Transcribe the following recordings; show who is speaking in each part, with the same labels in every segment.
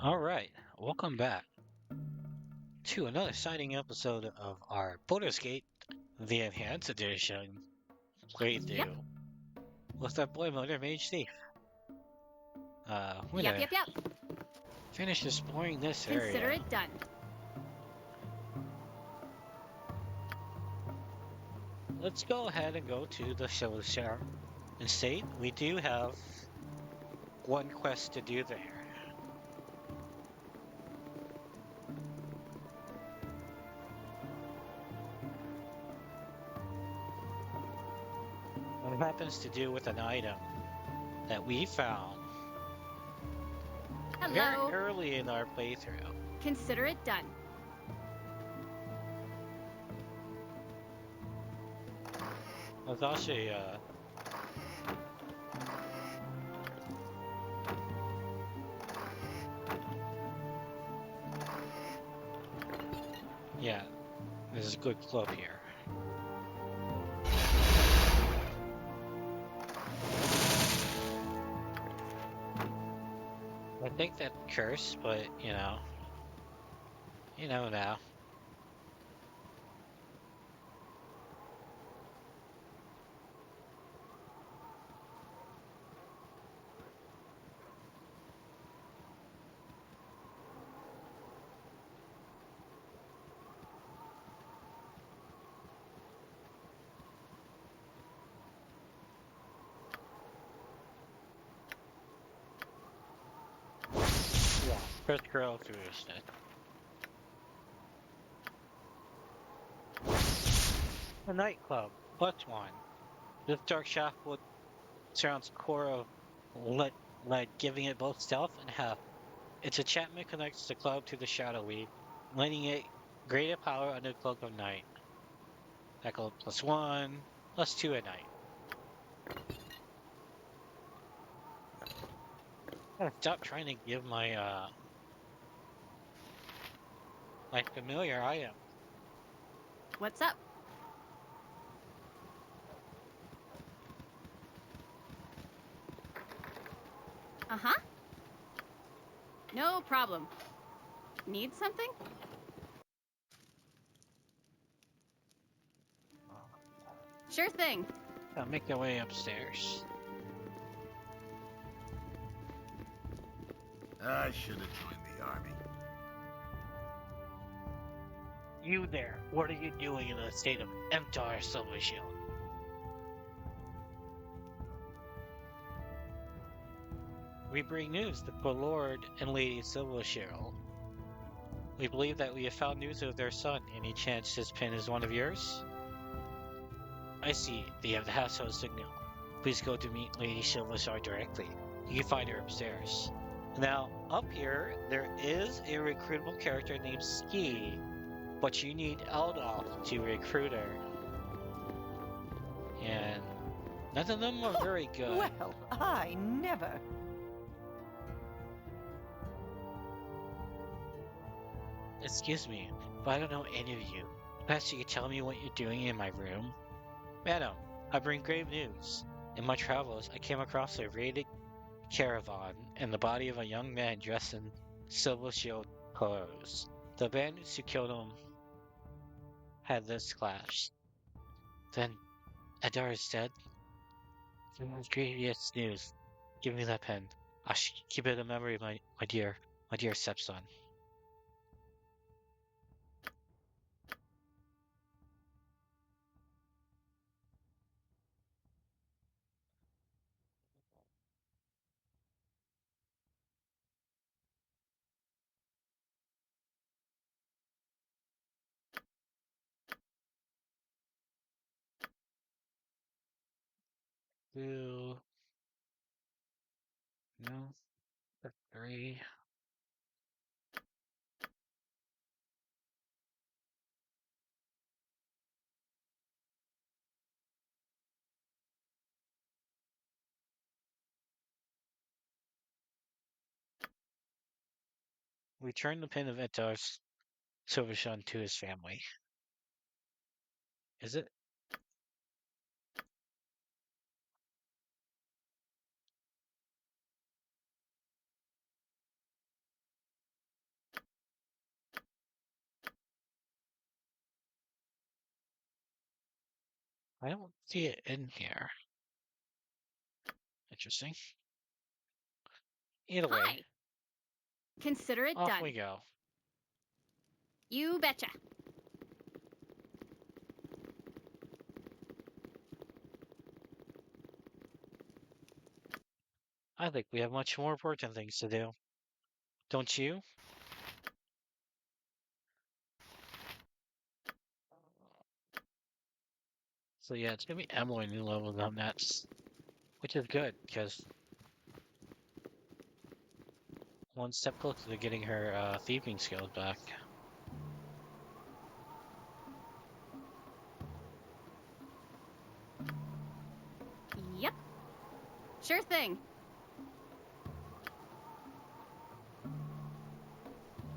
Speaker 1: Alright, welcome back to another exciting episode of our Baldur's Gate, the Enhanced Edition
Speaker 2: Yep,
Speaker 1: playthrough with our Boymoder Mage Thief. We're
Speaker 2: yep,
Speaker 1: gonna
Speaker 2: yep, yep.
Speaker 1: finish exploring this
Speaker 2: Consider
Speaker 1: area.
Speaker 2: it done.
Speaker 1: Let's go ahead and go to the Shire and state we do have one quest to do there. It happens to do with an item that we found very
Speaker 2: Hello.
Speaker 1: early in our playthrough.
Speaker 2: Consider it done.
Speaker 1: It's actually, yeah, there's a good club here. I think that curse, but you know now. Yeah, first girl foolishness. A nightclub, +1. This dark shaft would surrounds core of lead, giving it both stealth and heft. Its enchantment connects the club to the shadow weave, lending it greater power under the cloak of night. Echo +1, +2 at night. Gotta stop trying to give my familiar item.
Speaker 2: What's up? Uh-huh. No problem. Need something? Sure thing.
Speaker 1: Make your way upstairs.
Speaker 3: I should have joined the army.
Speaker 1: You there, what are you doing in the state of Empire Silver Shield? We bring news to the Lord and Lady Silvershield. We believe that we have found news of their son. Any chance this pin is one of yours? I see. They have the household signal. Please go to meet Lady Silvershield directly. You can find her upstairs. Now, up here, there is a recruitable character named Ski, but you need Eldolf to recruit her. And none of them are very good.
Speaker 4: Well, I never.
Speaker 1: Excuse me, but I don't know any of you. Perhaps you could tell me what you're doing in my room? Madam, I bring grave news. In my travels, I came across a raided caravan and the body of a young man dressed in silver shield clothes. The bandits who killed him had this clash. Then Adar is dead? Grievous news. Give me that pen. I should keep it in memory of my dear stepson. Two, no, 3. Return the pin of Edar's Silvershun to his family. Is it? I don't see it in here. Interesting. Either way,
Speaker 2: Hi. Consider it
Speaker 1: off we
Speaker 2: done.
Speaker 1: go.
Speaker 2: You betcha.
Speaker 1: I think we have much more important things to do. Don't you? So yeah, it's gonna be Emily new level up next, which is good because one step closer to getting her thieving skills back.
Speaker 2: Yep. Sure thing.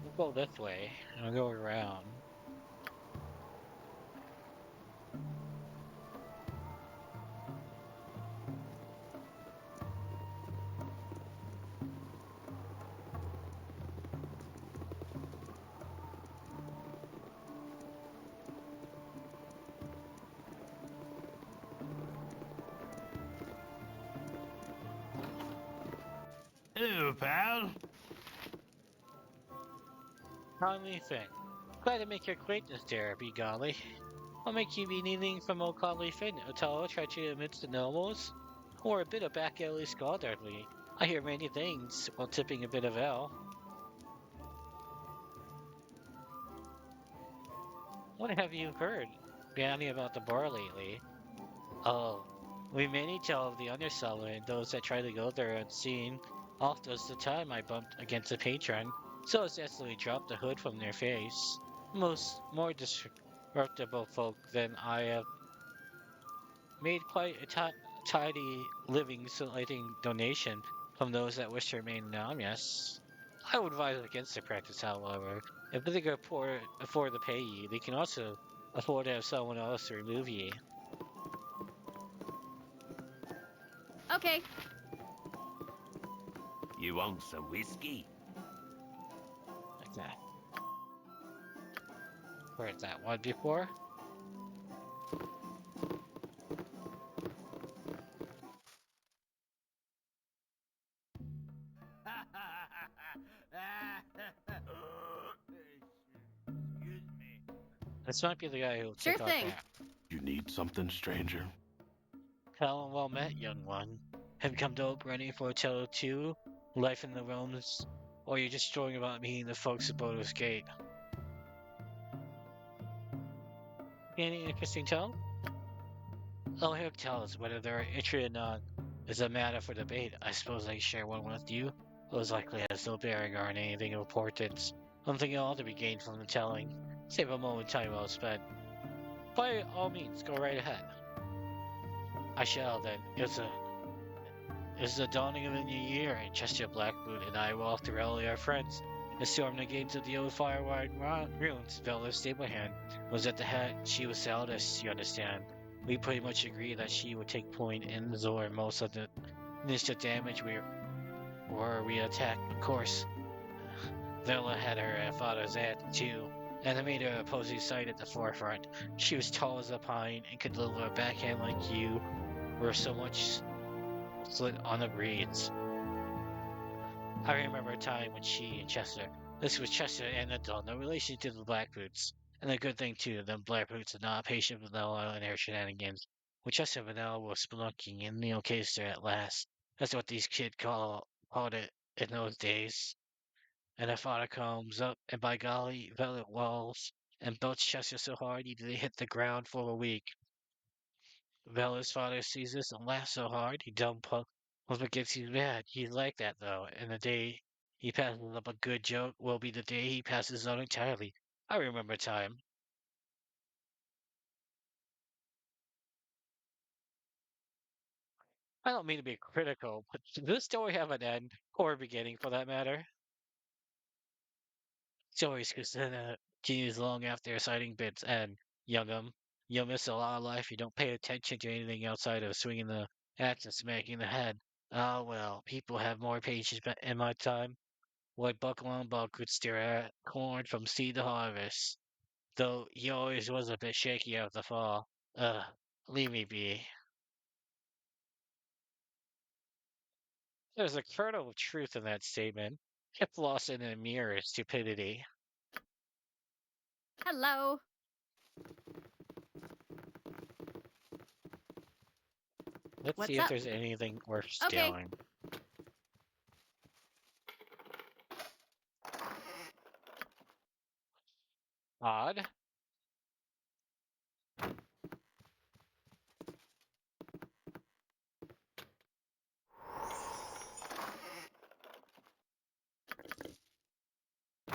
Speaker 1: We'll go this way and I'll go around.
Speaker 3: Hello, pal.
Speaker 1: Conley Finn. Glad to make your acquaintance there, be golly. What make you be needing from old Conley Finn? Ottawa tried you amidst the nobles? Or a bit of back alley scholarly? I hear many things while tipping a bit of ale. What have you heard, Banny, about the bar lately? Oh, we mainly tell of the underseller and those that try to go there unseen. Oft was the time I bumped against a patron, so as instantly dropped the hood from their face. Most more disreputable folk than I have made quite a tidy living soliciting donation from those that wish to remain anonymous. I would advise against the practice, however. If they can afford to pay ye, they can also afford to have someone else to remove ye.
Speaker 2: Okay.
Speaker 3: You want some whiskey?
Speaker 1: Like that. Heard that one before?
Speaker 3: Excuse me.
Speaker 1: This might be the guy who
Speaker 2: Sure
Speaker 1: took our
Speaker 2: thing.
Speaker 1: hat.
Speaker 3: You need something, stranger?
Speaker 1: Helm, well met, young one. Have you come to Oak Running for a tale or two? Life in the realms? Or you're just strolling about meeting the folks at Baldur's Gate? Any interesting tale? Oh, here tell us whether they're interested or not is a matter for debate. I suppose I can share one with you. Most likely has no bearing on anything of importance. Something ought to be gained from the telling. Save a moment time well spent. By all means, go right ahead. I shall then. It's the dawning of the new year, and Chester Blackboot and I walked through all our friends and stormed the gates of the old firewide ruins. Bella's stable hand was at the head. She was eldest, you understand. We pretty much agreed that she would take point in absorb most of the initial damage we attacked. Of course, Vela had her father's aunt too, and it made her opposing sight at the forefront. She was tall as a pine and could deliver a backhand like you were so much slit on the breeds. I remember a time when she and Chester, this was Chester and Adele, no relation to the Blackboots. And a good thing too, the Blackboots are not patient with Vanilla and her shenanigans. When Chester and Vanilla was spelunking in the orchestra at last, that's what these kids called it in those days. And her father comes up, and by golly, Velvet walls, and belched Chester so hard he did hit the ground for a week. Bella's father sees this and laughs so hard he dumb Husband gets he's mad. He's like that though, and the day he passes up a good joke will be the day he passes on entirely. I remember a time. I don't mean to be critical, but does this story have an end or a beginning for that matter? Stories continues long after a sighting bits end. Young'um, you'll miss a lot of life. You don't pay attention to anything outside of swinging the axe and smacking the head. Ah, well, people have more patience in my time. Like Buck Longbow could stare at corn from seed to harvest, though he always was a bit shaky after the fall. Ugh, Leave me be. There's a kernel of truth in that statement. If lost in a mere stupidity.
Speaker 2: Hello.
Speaker 1: Let's see
Speaker 2: What's
Speaker 1: if
Speaker 2: up?
Speaker 1: there's anything worth
Speaker 2: Okay.
Speaker 1: stealing. Odd.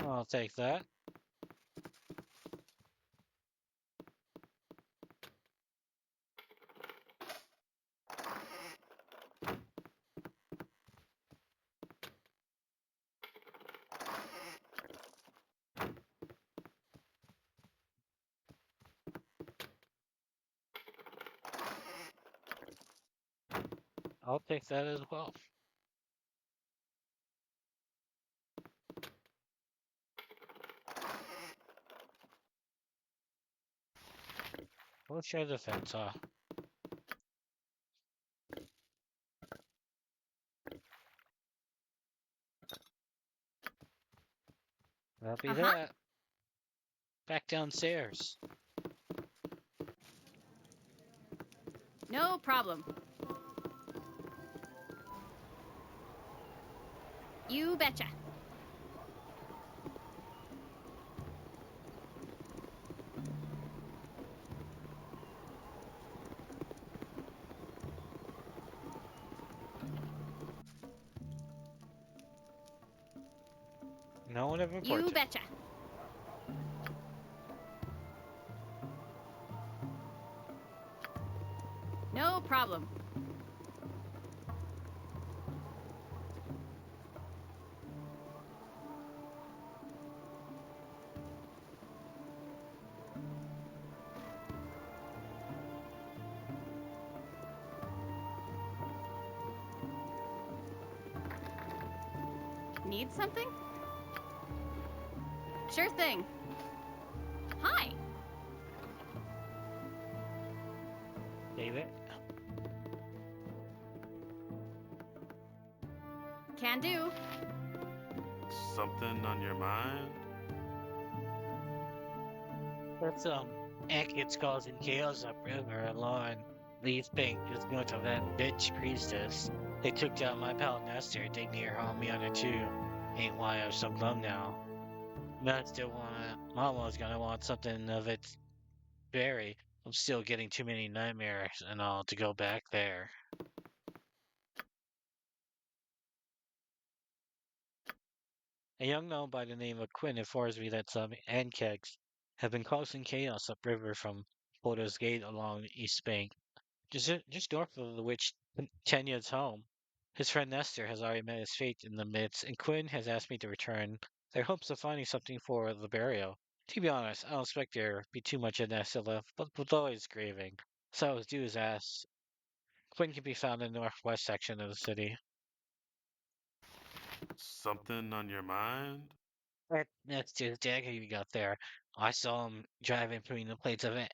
Speaker 1: I'll take that. I'll take that as well. We'll share the fence off. That'll be
Speaker 2: Uh-huh.
Speaker 1: that. Back downstairs.
Speaker 2: No problem. You betcha.
Speaker 1: No one of
Speaker 2: You
Speaker 1: importance.
Speaker 2: betcha. No problem. Need something? Sure thing. Hi.
Speaker 1: David.
Speaker 2: Can do.
Speaker 3: Something on your mind?
Speaker 1: That's Ankit's causing chaos upriver along Lee's Bank just north of that bitch priestess. They took down my pal Nestor, they near harmed me under two. Ain't why I'm so glum now. But I still wanna Mama's gonna want something of its berry. I'm still getting too many nightmares and all to go back there. A young gnome by the name of Quinn informs me that some Ankegs have been causing chaos upriver from Porter's Gate along the east bank. Just north of the witch Tenya's home. His friend Nestor has already met his fate in the midst, and Quinn has asked me to return. Their hopes of finding something for the burial. To be honest, I don't expect there be too much of Nestor left, but with always grieving. So I was due as asked. Quinn can be found in the northwest section of the city.
Speaker 3: Something on your mind?
Speaker 1: That's just dagger you got there. I saw him driving between the plates of an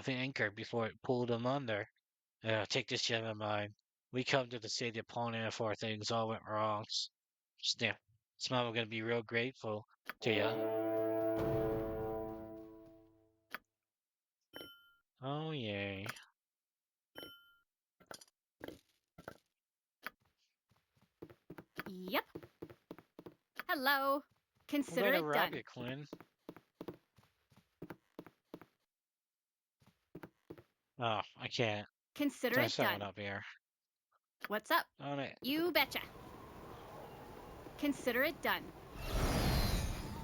Speaker 1: anchor before it pulled him under. Take this gem of mine. We come to the city of Pona before things all went wrong. Snap. Smile gonna be real grateful to ya. Oh yay.
Speaker 2: Yep. Hello.
Speaker 1: I'm
Speaker 2: Consider
Speaker 1: gonna
Speaker 2: it
Speaker 1: rob
Speaker 2: done.
Speaker 1: you, Quinn. Oh, I can't.
Speaker 2: Consider
Speaker 1: There's
Speaker 2: it
Speaker 1: someone
Speaker 2: done.
Speaker 1: up here.
Speaker 2: What's up?
Speaker 1: On it.
Speaker 2: You betcha. Consider it done.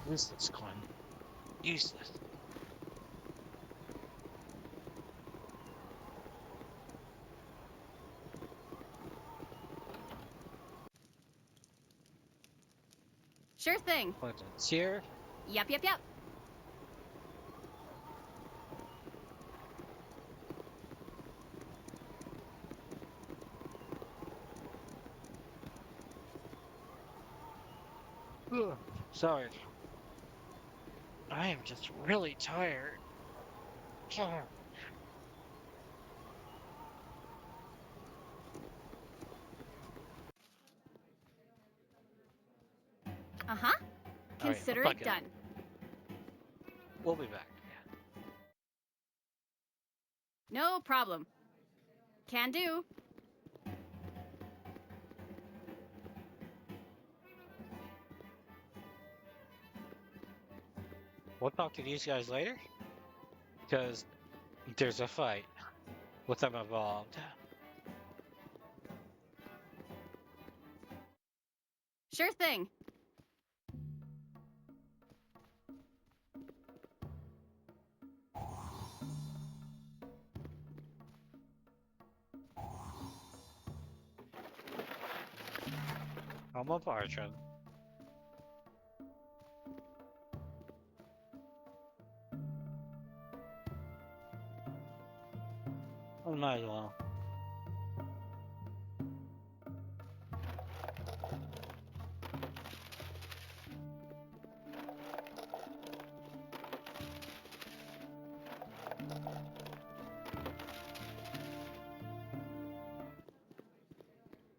Speaker 1: Useless, Quinn. Useless.
Speaker 2: Sure thing.
Speaker 1: Clinton's here.
Speaker 2: Yep, yep, yep.
Speaker 1: Ugh. Sorry. I am just really tired. Ugh.
Speaker 2: Uh-huh.
Speaker 1: All right,
Speaker 2: Consider
Speaker 1: fuck
Speaker 2: it
Speaker 1: it.
Speaker 2: done.
Speaker 1: We'll be back.
Speaker 2: No problem. Can do.
Speaker 1: We'll talk to these guys later, because there's a fight with them involved.
Speaker 2: Sure thing.
Speaker 1: I'm a Bartram. Oh, might as well.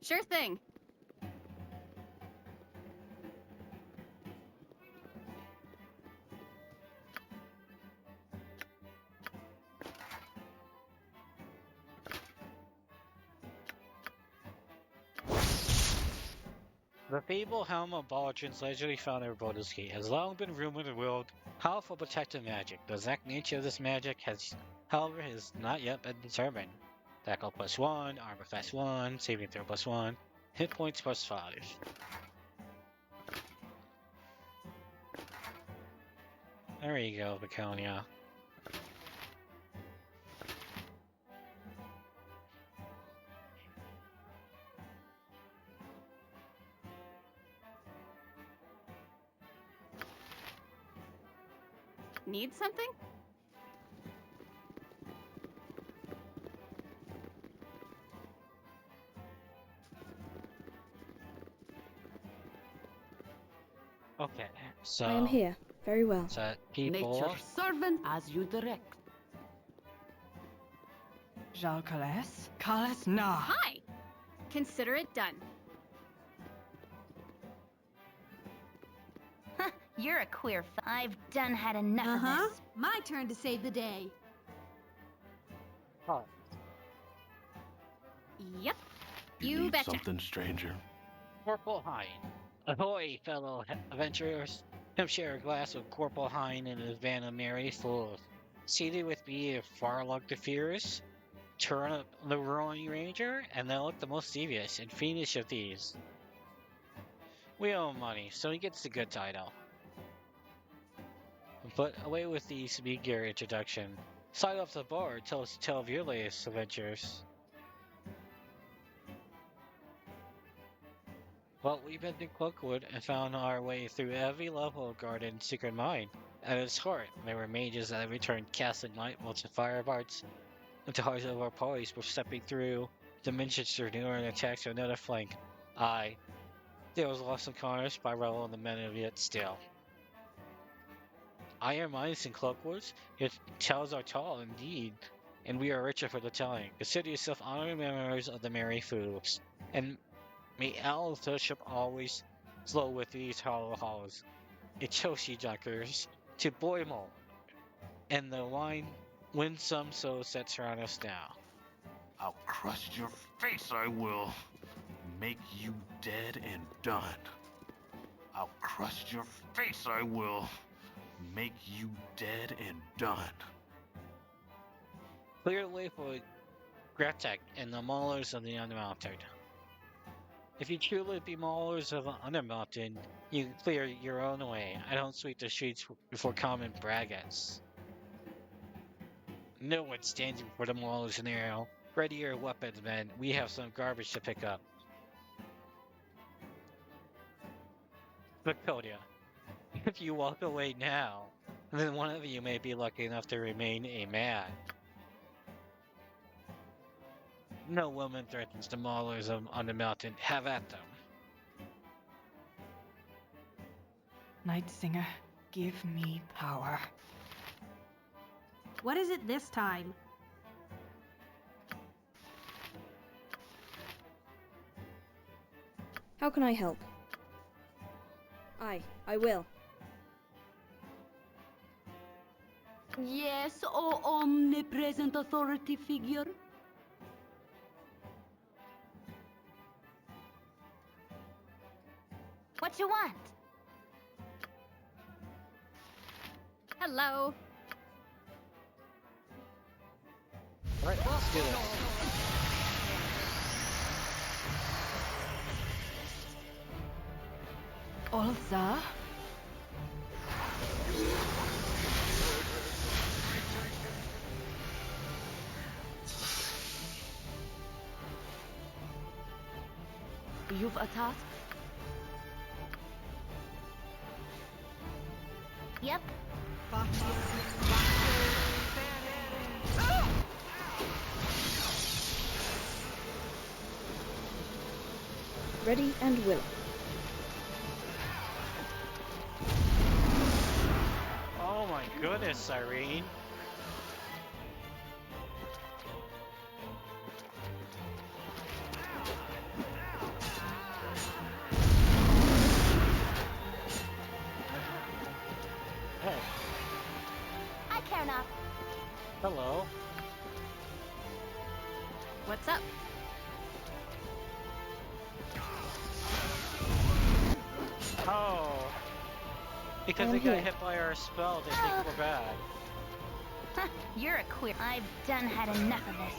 Speaker 2: Sure thing.
Speaker 1: The fabled Helm of Baldur's legendary found in Baldur's Gate has long been rumored and willed powerful protective magic. The exact nature of this magic has not yet been determined. Tackle +1, armor class 1, saving throw +1, hit points +5. There you go, Baconia.
Speaker 2: Need something?
Speaker 1: Okay, so
Speaker 5: I am here. Very well.
Speaker 1: set people.
Speaker 6: Nature's servant as you direct.
Speaker 4: Jalcales? Cales na.
Speaker 2: Hi. Consider it done.
Speaker 7: You're a queer I've done had enough of this.
Speaker 8: My turn to save the day.
Speaker 1: Oh,
Speaker 2: Yep.
Speaker 3: You
Speaker 2: You
Speaker 3: need
Speaker 2: betcha.
Speaker 3: something, stranger.
Speaker 1: Corporal Hine. Ahoy, fellow adventurers. Come share a glass of Corporal Hine in his van of Mary full. Seated with me if Farlog the Fierce, turn up the Roaring Ranger, and they'll look the most devious and fiendish of these. We owe him money, so he gets the good title. But away with the meager introduction. Side off the bar, tell us of your latest adventures. Well, we've been to Cloakwood and found our way through every level of Garden's secret mine. At its heart, there were mages that returned casting light bolts and fire darts into hearts of our parties were stepping through dimensions to renew an attacks on another flank. Aye, there was lost encounters by Rebel and the men of it still. Iron mines in Cloakwoods, your tales are tall indeed, and we are richer for the telling. Consider yourself honoring members of the Merry Fools, and may Al Fellowship always flow with these hollow halls. It's Choshi Junkers to Boymoder, and the wine winsome so that surround us now.
Speaker 3: I'll crush your face, I will. Make you dead and done. I'll crush your face, I will. Make you dead and done.
Speaker 1: Clear the way for Gratek and the Maulers of the Undermountain. If you truly be Maulers of the Undermountain, you can clear your own way. I don't sweep the streets before common braggarts. No one stands before the Maulers in arrow. Ready your weapons, men. We have some garbage to pick up. Baconia, if you walk away now, then one of you may be lucky enough to remain a man. No woman threatens the Maulers on the mountain. Have at them.
Speaker 4: Night Singer, give me power.
Speaker 8: What is it this time?
Speaker 5: How can I help? Aye, I will.
Speaker 6: Yes, O omnipresent authority figure.
Speaker 7: What you want?
Speaker 2: Hello.
Speaker 1: Alright, let's do this.
Speaker 4: Ulza?
Speaker 6: You've a task?
Speaker 7: Yep.
Speaker 5: Ready and willing.
Speaker 1: Oh my goodness, Irene. Hey,
Speaker 7: I care not.
Speaker 1: hello.
Speaker 2: What's up?
Speaker 1: Oh. Because
Speaker 5: I'm
Speaker 1: they got
Speaker 5: here.
Speaker 1: hit by our spell, they think we're bad.
Speaker 7: Huh, you're a queer. I've done had enough of this.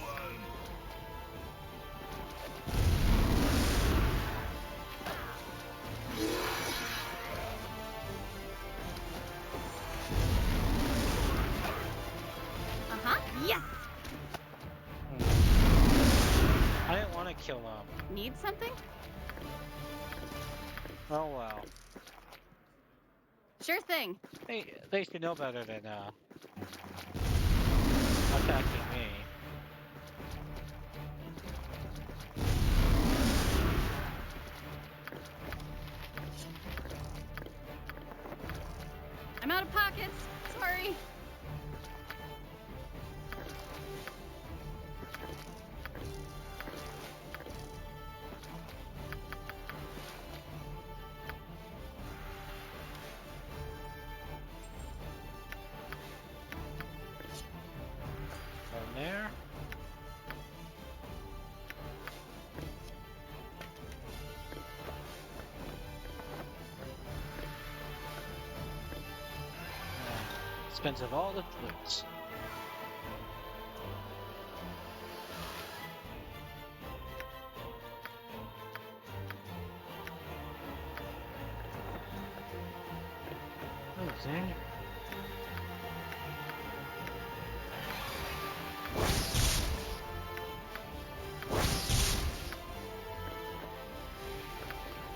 Speaker 2: Uh-huh. Yes!
Speaker 1: I didn't want to kill him.
Speaker 2: Need something?
Speaker 1: Oh well.
Speaker 2: Sure thing.
Speaker 1: They should know better than attacking me.
Speaker 2: I'm out of pockets. Sorry.
Speaker 1: From there. Expensive all the flutes. Oh, there.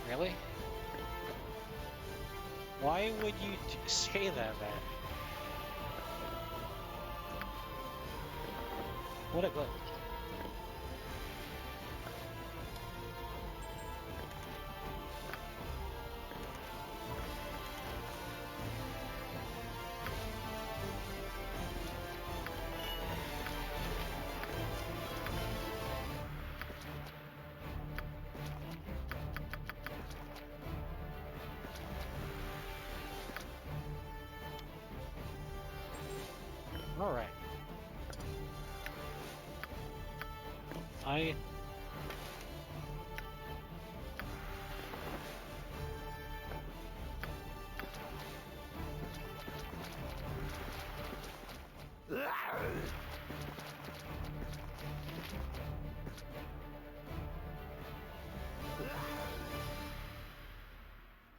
Speaker 1: Really? Why would you say that, man? What a glitch. All right.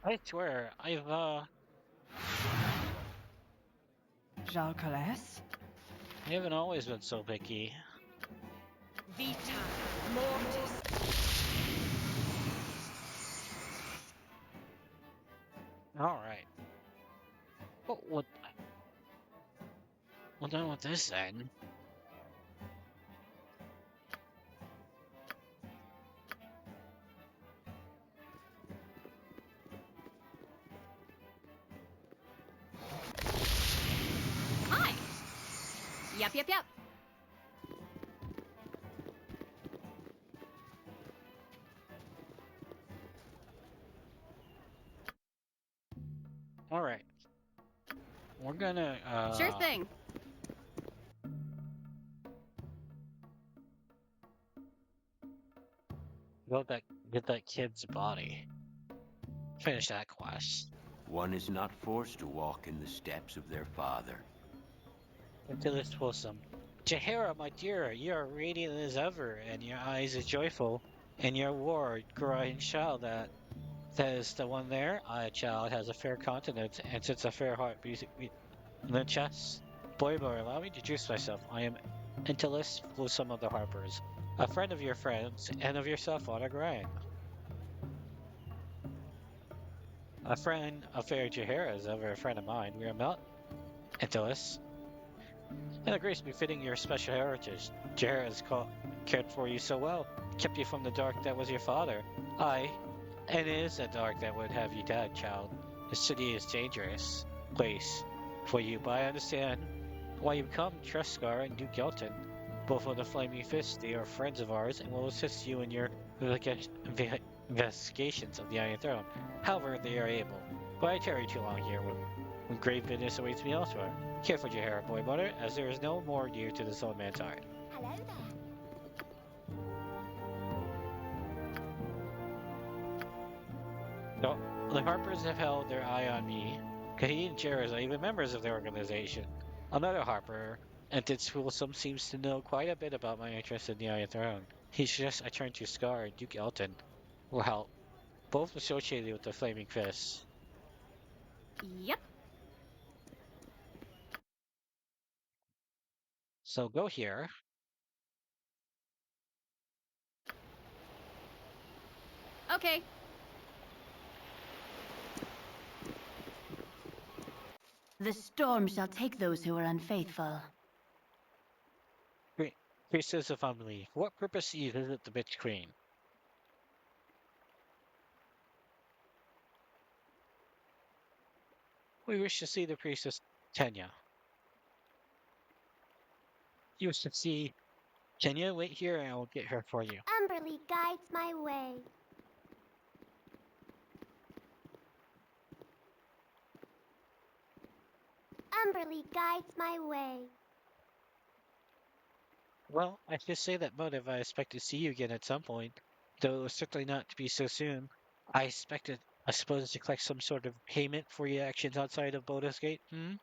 Speaker 1: I swear,
Speaker 4: Jalcales?
Speaker 1: I haven't always been so picky.
Speaker 4: Vita Mortis.
Speaker 1: All right. What? Well, done with this then.
Speaker 2: Hi! Yep, yep, yep.
Speaker 1: Alright. We're gonna,
Speaker 2: Sure thing.
Speaker 1: go get that kid's body. Finish that quest.
Speaker 9: One is not forced to walk in the steps of their father.
Speaker 1: Until it's wholesome. Jahara, my dear, you are radiant as ever, and your eyes are joyful, and your ward, crying child that is the one there. A child has a fair countenance, and sits a fair heart in the chest. Boymoder, allow me to introduce myself. I am Intellis, Wholesome of the Harpers, a friend of your friends, and of yourself, Father Grind. A friend of fair Jahara is ever a friend of mine. We are Mount Intellis, and a grace befitting your special heritage. Jahara has cared for you so well, kept you from the dark that was your father. Aye, and it is the dark that would have you dead, child. The city is a dangerous place for you, but I understand why you come, Treskar and Duke Gelton. Both of the Flaming Fists, they are friends of ours and will assist you in your investigations of the Iron Throne, however they are able. But I tarry too long here when grave business awaits me elsewhere. Care for Jahara, Boymoder, as there is no more dear to this old man's heart.
Speaker 7: Hello there.
Speaker 1: No, the Harpers have held their eye on me. Kahee and Jares are even members of the organization. Another Harper, Entis Wholesome, seems to know quite a bit about my interest in the Iron Throne. He suggests I turn to Scar and Duke Elton will help, both associated with the Flaming Fists.
Speaker 2: Yep.
Speaker 1: So go here.
Speaker 2: Okay.
Speaker 6: The storm shall take those who are unfaithful.
Speaker 1: Priestess of Unbelief, for what purpose do you visit the Bitch Queen? We wish to see the Priestess Tenya. You wish to see Tenya? Wait here and I will get her for you.
Speaker 7: Umberly guides my way. Umberly guides my way.
Speaker 1: Well, I should say that motive I expect to see you again at some point, though certainly not to be so soon. I suppose to collect some sort of payment for your actions outside of Baldur's Gate, hmm?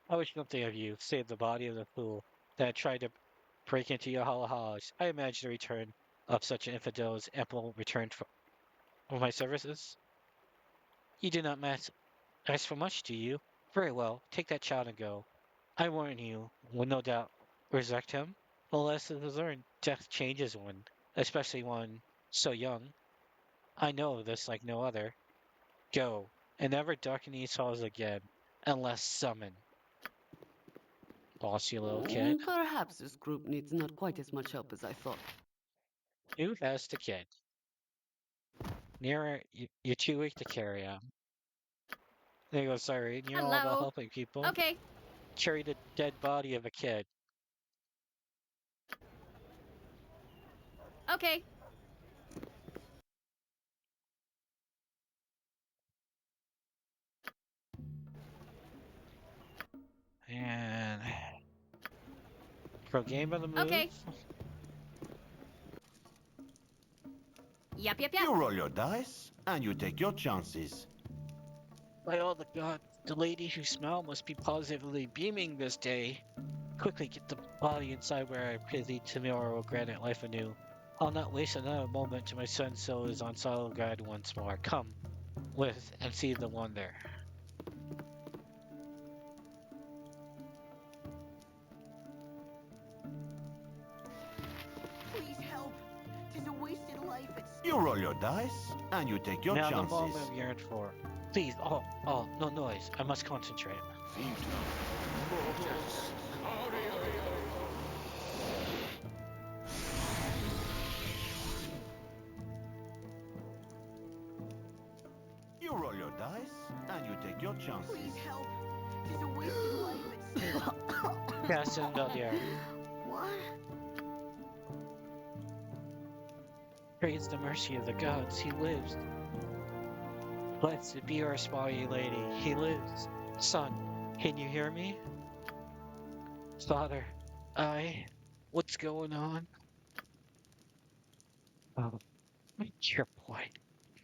Speaker 1: I wish nothing of you, save the body of the fool that tried to break into your hollow halls. I imagine the return of such an infidel is ample return for my services. You do not ask for much, do you? Very well, take that child and go. I warn you, will no doubt resurrect him. The lesson is learned, death changes one, especially one so young. I know this like no other. Go, and never darken these halls again, unless summoned. Bossy little kid.
Speaker 6: Perhaps this group needs not quite as much help as I thought.
Speaker 1: Who has the kid? Nearer, you're too weak to carry him. There you go, sorry. You're all about
Speaker 2: Hello.
Speaker 1: helping people.
Speaker 2: Okay.
Speaker 1: Carry the dead body of a kid.
Speaker 2: Okay.
Speaker 1: And pro game of the move.
Speaker 2: Okay. Yep.
Speaker 9: You roll your dice, and you take your chances.
Speaker 1: By all the gods, the lady whose smile must be positively beaming this day. Quickly get the body inside where I pity tomorrow will grant it life anew. I'll not waste another moment till my son's soul is on solid ground once more. Come with and see the wonder.
Speaker 4: Please help. Tis a wasted life.
Speaker 9: You roll your dice, and you take your
Speaker 1: Now the
Speaker 9: chances.
Speaker 1: moment I've yearned for. Please, no noise. I must concentrate.
Speaker 9: You roll your dice, and you take your chances.
Speaker 4: Please help. Tis a wasted life.
Speaker 1: Cast it out there.
Speaker 4: What?
Speaker 1: Praise the mercy of the gods, he lives. Blessed be our spotty lady, he lives. Son, can you hear me? Father, what's going on? Oh, dear boy,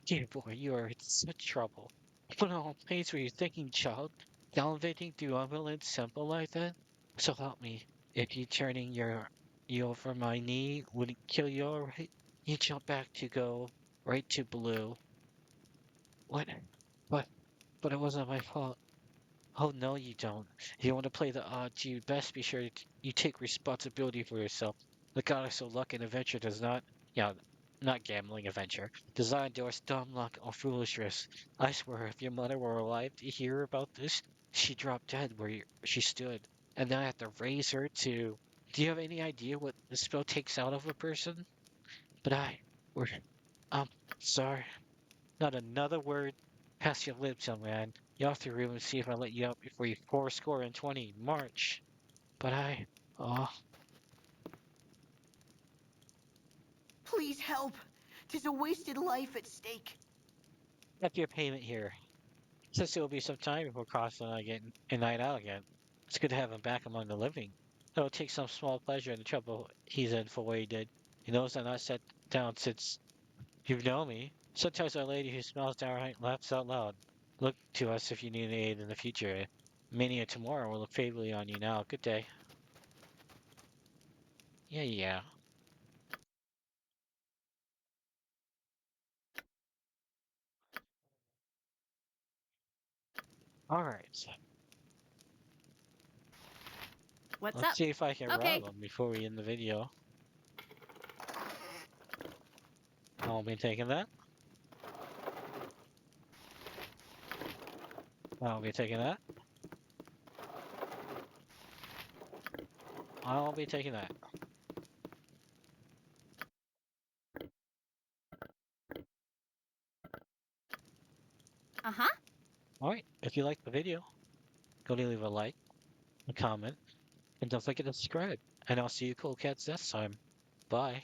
Speaker 1: dear boy, you are in such trouble. What all place were you thinking, child? Gallivanting through unveiling simple like that? So help me, if you turning you over my knee wouldn't kill you alright, you jump back to go right to blue. What? But but it wasn't my fault. Oh no, you don't. If you want to play the odds, you best be sure you take responsibility for yourself. The goddess of luck and adventure does not, yeah, not gambling adventure, does not endorse dumb luck or foolish risk. I swear, if your mother were alive to hear about this, she'd drop dead where she stood, and then I have to raise her to. Do you have any idea what the spell takes out of a person? But we're, um, sorry. Not another word past your lips, young man. You off the room and see if I let you out before you 4 score and 20. March. But oh,
Speaker 4: Please help. 'Tis a wasted life at stake.
Speaker 1: have your payment here. Since it will be some time before Crossland and I get a night out again, it's good to have him back among the living. It'll take some small pleasure in the trouble he's in for what he did. He knows I'm not set down since you've known me. Sometimes our lady who smiles downright laughs out loud. Look to us if you need aid in the future. Mania tomorrow will look favorably on you now. Good day. Yeah, yeah. All right.
Speaker 2: What's
Speaker 1: Let's
Speaker 2: up?
Speaker 1: see if I can
Speaker 2: Okay.
Speaker 1: rob him before we end the video. I'll be taking that. I'll be taking that. I'll be taking that.
Speaker 2: Uh-huh.
Speaker 1: All right. If you liked the video, go to leave a like, a comment, and don't forget to subscribe. And I'll see you cool cats next time. Bye.